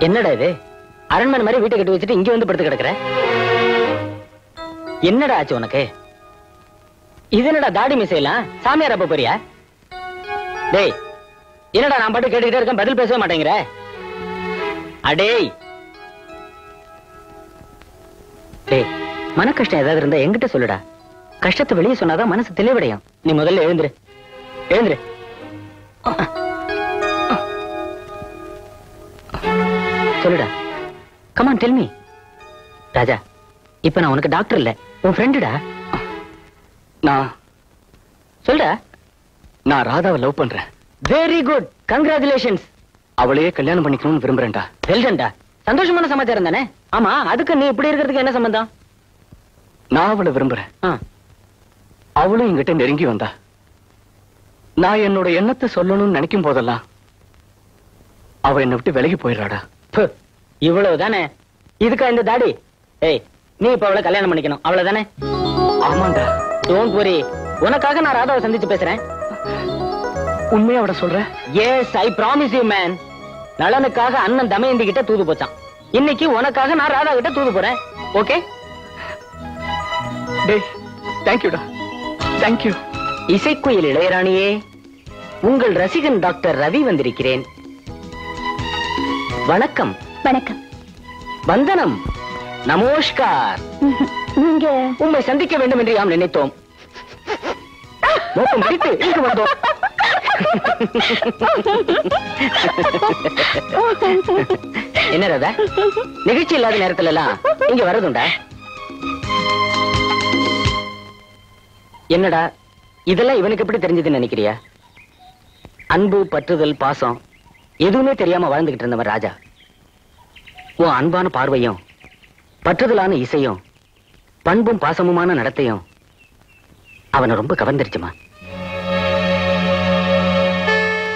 என்னடா இது? அரண்மனை மாதிரி வீட்டை கட்டி வச்சுட்டு இங்க வந்து படுத்து கிடக்குற. என்னடா ஆச்சு உனக்கு? இது என்னடா தாடி மிசையெல்லாம்? சாமியார் அப்ப போறியா? டேய், என்னடா நான் பாட்டு கேட்டுக்கிட்டே இருக்கேன், பதில் பேசவே மாட்டேங்கிற. அடேய் டேய், மன கஷ்டம் ஏதாவது இருந்தா என்கிட்ட சொல்லுடா. கஷ்டத்தை வெளியே சொன்னாதான் மனசு தெளிவடையும். நீ முதல்ல எழுந்துரு, எழுந்துரு. சொல்லுடா. Come on, tell me. ராஜா, இப்ப நான் உனக்கு டாக்டர் இல்ல, உன் ஃப்ரெண்டுடா. நான் சொல்லுடா. நான் ராதாவை லவ் பண்றேன். Very good, congratulations. அவளையே கல்யாணம் பண்ணிக்கணும்னு விரும்புறேன்டா. வெல்டன்டா, சந்தோஷமான சமாச்சாரம் தானே. ஆமா, அதுக்கு நீ இப்படி இருக்கிறதுக்கு என்ன சம்பந்தம்? நான் அவளை விரும்புறேன். அவளும் என்கிட்ட நெருங்கி வந்தா. நான் என்னோட எண்ணத்தை சொல்லணும்னு நினைக்கும் போதெல்லாம் அவ என்னை விட்டு விலகி போயிடுறாடா. இவ்வளவுதானே? இதுக்கா இந்த தாடி? ஏய், நீ இப்ப அவளை கல்யாணம் பண்ணிக்கணும், அவ்வளவுதானே? ஆமாண்டா. டோன்ட் வரி, உனக்காக நான் ராதாவை சந்திச்சு பேசுறேன். உண்மையா அவட சொல்ற? Yes, I promise you man. நலனுக்காக அண்ணன் தமயந்தி கிட்ட தூது போச்சான். இன்னைக்கு உனக்காக நான் ராதா கிட்ட தூது போறேன். ஓகே? டேய், தேங்க்யூடா, தேங்க்யூ. இசைக்குயில் இளையராணியே, உங்கள் ரசிகன் டாக்டர் ரவி வந்திருக்கிறேன். வணக்கம். வணக்கம். வந்தனம். நமஸ்கார். நீங்க உம்மை சந்திக்க வேண்டும் என்று யாம் நினைத்தோம். நோக்கம் பிடித்து இங்கு வந்தோம். என்ன ராதா, நிகழ்ச்சி இல்லாத நேரத்துல எல்லாம் இங்க வரதுண்டா? என்னடா இதெல்லாம் இவனுக்கு எப்படி தெரிஞ்சதுன்னு நினைக்கிறியா? அன்பு, பற்றுதல், பாசம் எதுவுமே தெரியாம வாழ்ந்துகிட்டு இருந்தவன் ராஜா. உன் அன்பான பார்வையும், பற்றுதலான இசையும், பண்பும் பாசமுமான நடத்தையும் அவனை ரொம்ப கவர்ந்துருச்சுமா.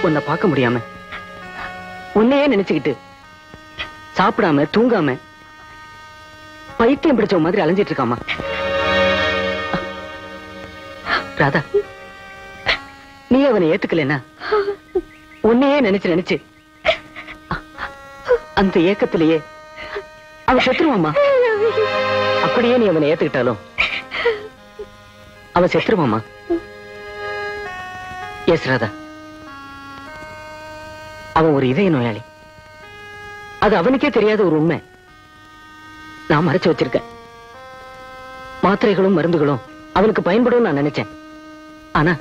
உன்னை பார்க்க முடியாம உன்னையே நினைச்சுக்கிட்டு சாப்பிடாம தூங்காம பைத்தியம் பிடிச்ச மாதிரி அலைஞ்சிட்டு இருக்காமா. ராதா, நீ அவனை ஏத்துக்கலன்னா உன்னையே நினைச்சு நினைச்சு அந்த ஏக்கத்திலேயே அவன் செத்துருவாமா. அப்படியே நீ அவனை ஏத்துக்கிட்டாலும் அவன் செத்துருவாமா. எஸ் ராதா, அவன் ஒரு இதய நோயாளி. அது அவனுக்கே தெரியாத ஒரு உண்மை நான் மறைச்சு வச்சிருக்கேன். மாத்திரைகளும் மருந்துகளும் அவனுக்கு பயன்படும் நான் நினைச்சேன். ஆனா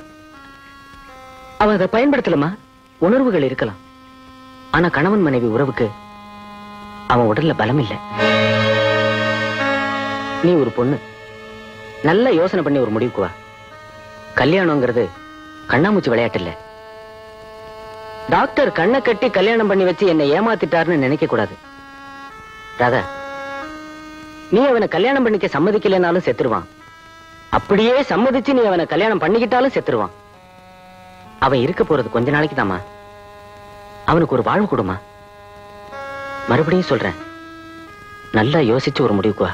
அவன் அதை பயன்படுத்தலமா. உணர்வுகள் இருக்கலாம், ஆனா கணவன் மனைவி உறவுக்கு அவன் உடல்ல பலம் இல்லை. நீ ஒரு பொண்ணு, நல்ல யோசனை பண்ணி ஒரு முடிவுக்கு வா. கல்யாணம்ங்கிறது கண்ணாமூச்சி விளையாட்டு இல்ல. டாக்டர் கண்ணை கட்டி கல்யாணம் பண்ணி வச்சு என்னை ஏமாத்திட்டாருன்னு நினைக்க கூடாது. ராதா, நீ அவனை கல்யாணம் பண்ணிக்க சம்மதிக்கலைனாலும் செத்துருவான். அப்படியே சம்மதிச்சு நீ அவனை கல்யாணம் பண்ணிக்கிட்டாலும் செத்துருவான். அவன் இருக்க போறது கொஞ்ச நாளைக்கு தாமா. அவனுக்கு ஒரு வாழ்வு கொடுமா. மறுபடியும் சொல்றேன், நல்லா யோசிச்சு ஒரு முடிவுக்கு வா.